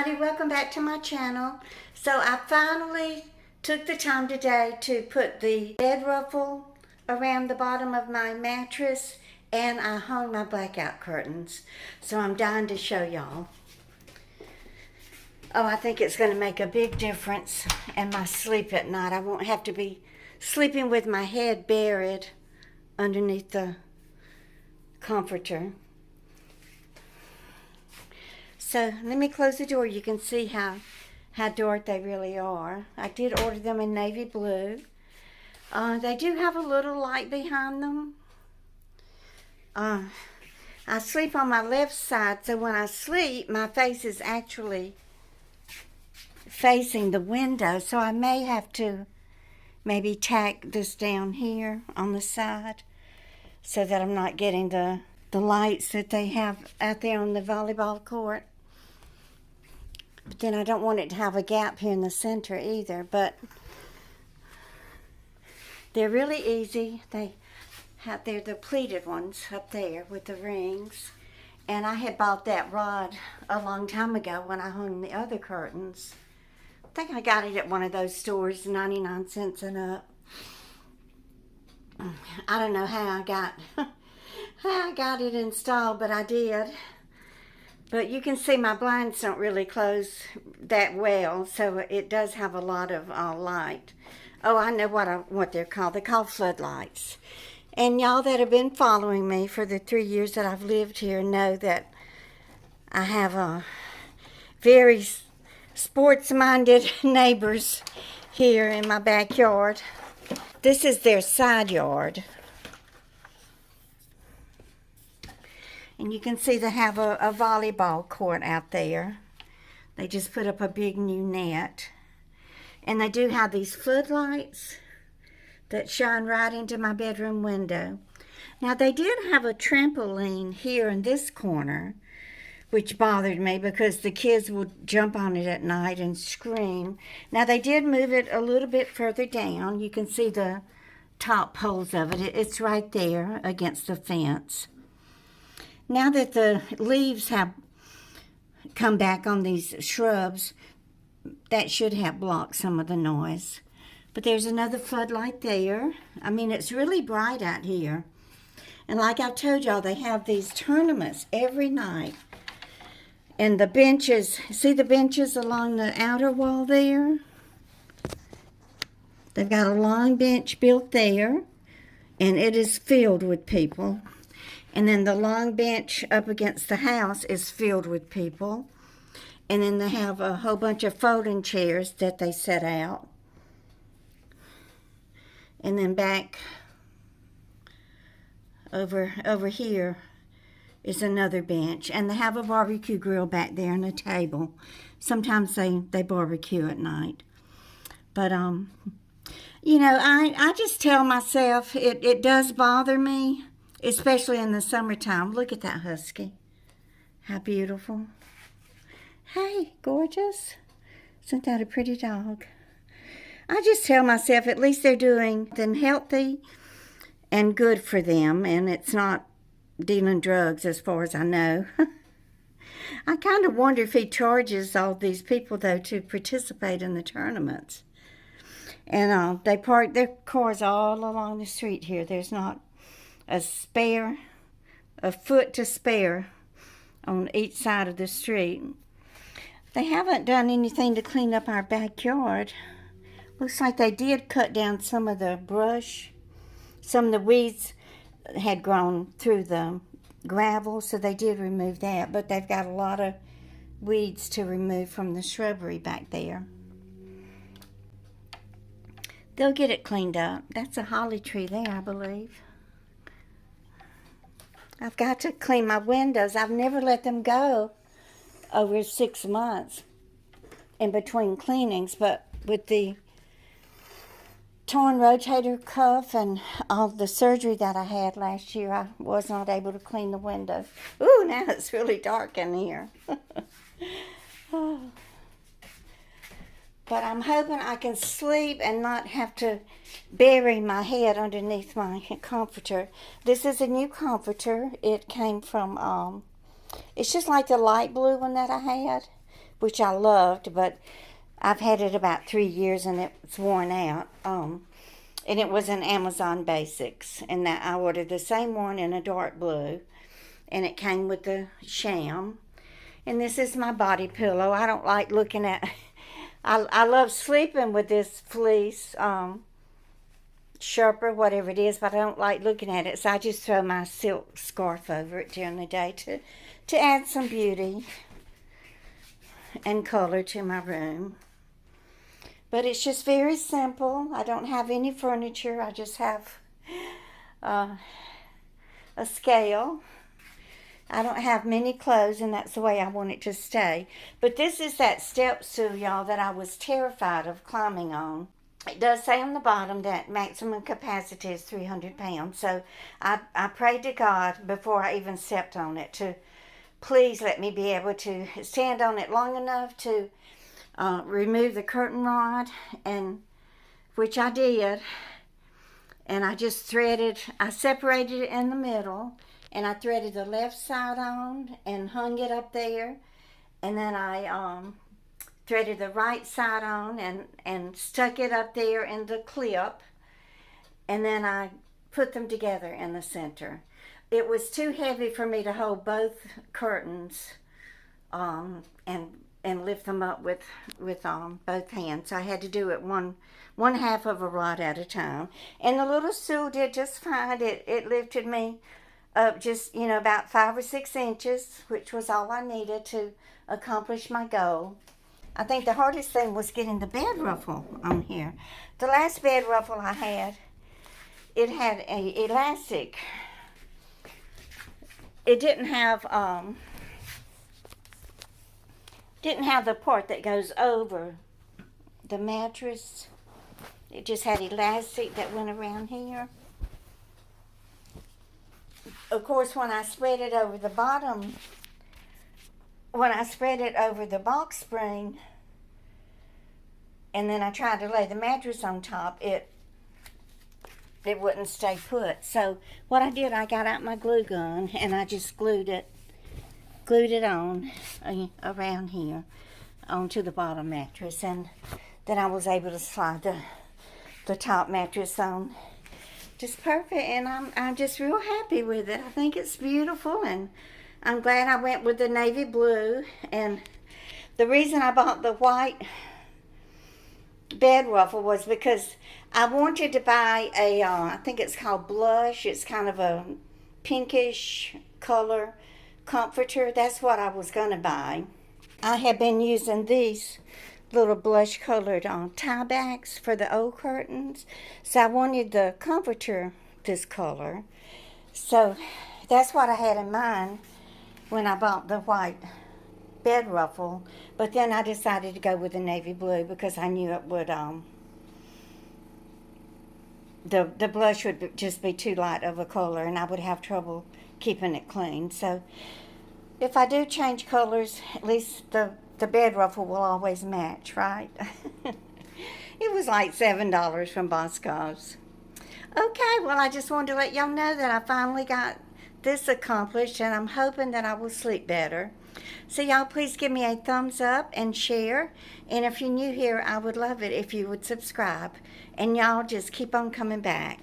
everybody, welcome back to my channel. So I finally took the time today to put the bed ruffle around the bottom of my mattress, and I hung my blackout curtains. So I'm dying to show y'all. Oh, I think it's going to make a big difference in my sleep at night. I won't have to be sleeping with my head buried underneath the comforter. So let me close the door. You can see how dark they really are. I did order them in navy blue. They do have a little light behind them. I sleep on my left side, so when I sleep, my face is actually facing the window. So I may have to maybe tack this down here on the side so that I'm not getting the lights that they have out there on the volleyball court. But then I don't want it to have a gap here in the center either. But they're really easy. They're the pleated ones up there with the rings. And I had bought that rod a long time ago when I hung the other curtains. I think I got it at one of those stores, 99 cents and up. I don't know how I got it installed, but I did. But you can see my blinds don't really close that well, so it does have a lot of light. Oh, I know what they're called. They're called floodlights. And y'all that have been following me for the 3 years that I've lived here know that I have very sports-minded neighbors here in my backyard. This is their side yard. And you can see they have a volleyball court out there. They just put up a big new net. And they do have these floodlights that shine right into my bedroom window. Now they did have a trampoline here in this corner, which bothered me because the kids would jump on it at night and scream. Now they did move it a little bit further down. You can see the top poles of it. It's right there against the fence. Now that the leaves have come back on these shrubs, that should have blocked some of the noise. But there's another floodlight there. I mean, it's really bright out here. And like I told y'all, they have these tournaments every night. And the benches, see the benches along the outer wall there? They've got a long bench built there, and it is filled with people. And then the long bench up against the house is filled with people. And then they have a whole bunch of folding chairs that they set out. And then back over here is another bench. And they have a barbecue grill back there and a table. Sometimes they barbecue at night. But, you know, I just tell myself it does bother me. Especially in the summertime. Look at that husky. How beautiful. Hey, gorgeous. Isn't that a pretty dog? I just tell myself at least they're doing something healthy and good for them. And it's not dealing drugs as far as I know. I kind of wonder if he charges all these people, though, to participate in the tournaments. And they park their cars all along the street here. There's not a foot to spare on each side of the street. They haven't done anything to clean up our backyard. Looks like they did cut down some of the brush. Some of the weeds had grown through the gravel, so they did remove that. But they've got a lot of weeds to remove from the shrubbery back there. They'll get it cleaned up. That's a holly tree there, I believe. I've got to clean my windows. I've never let them go over 6 months in between cleanings, but with the torn rotator cuff and all the surgery that I had last year, I was not able to clean the windows. Ooh, now it's really dark in here. Oh. But I'm hoping I can sleep and not have to bury my head underneath my comforter. This is a new comforter. It came from, it's just like the light blue one that I had. which I loved, but I've had it about 3 years and it's worn out. And it was an Amazon Basics, and that I ordered the same one in a dark blue, and it came with the sham. And this is my body pillow. I don't like looking at. I love sleeping with this fleece, Sherpa, whatever it is, but I don't like looking at it, so I just throw my silk scarf over it during the day to add some beauty and color to my room. But it's just very simple. I don't have any furniture. I just have a scale. I don't have many clothes, and that's the way I want it to stay. But this is that step stool, y'all, that I was terrified of climbing on. It does say on the bottom that maximum capacity is 300 pounds. So I prayed to God before I even stepped on it to please let me be able to stand on it long enough to remove the curtain rod, and which I did. And I just threaded, I separated it in the middle, and I threaded the left side on and hung it up there. And then I threaded the right side on and stuck it up there in the clip. And then I put them together in the center. It was too heavy for me to hold both curtains and lift them up with both hands. So I had to do it one half of a rod at a time. And the little stool did just fine. It lifted me up just, about 5 or 6 inches, which was all I needed to accomplish my goal. I think the hardest thing was getting the bed ruffle on here. The last bed ruffle I had, it had a elastic. It didn't have the part that goes over the mattress. It just had elastic that went around here. Of course, when I spread it over the bottom, when I spread it over the box spring, and then I tried to lay the mattress on top, it wouldn't stay put. So what I did, I got out my glue gun and I just glued it on around here onto the bottom mattress, and then I was able to slide the top mattress on just perfect, and I'm just real happy with it. I think it's beautiful, and I'm glad I went with the navy blue. And the reason I bought the white bed ruffle was because I wanted to buy a I think it's called Blush. It's kind of a pinkish color comforter. That's what I was going to buy. I have been using these little blush colored tie backs for the old curtains, so I wanted the comforter this color. So that's what I had in mind when I bought the white bed ruffle. But then I decided to go with the navy blue because I knew it would the blush would just be too light of a color, and I would have trouble keeping it clean. So if I do change colors, at least the bed ruffle will always match, right? It was like $7 from Boscov's. Okay, well, I just wanted to let y'all know that I finally got this accomplished, and I'm hoping that I will sleep better. So y'all please give me a thumbs up and share. And if you're new here, I would love it if you would subscribe. And y'all just keep on coming back.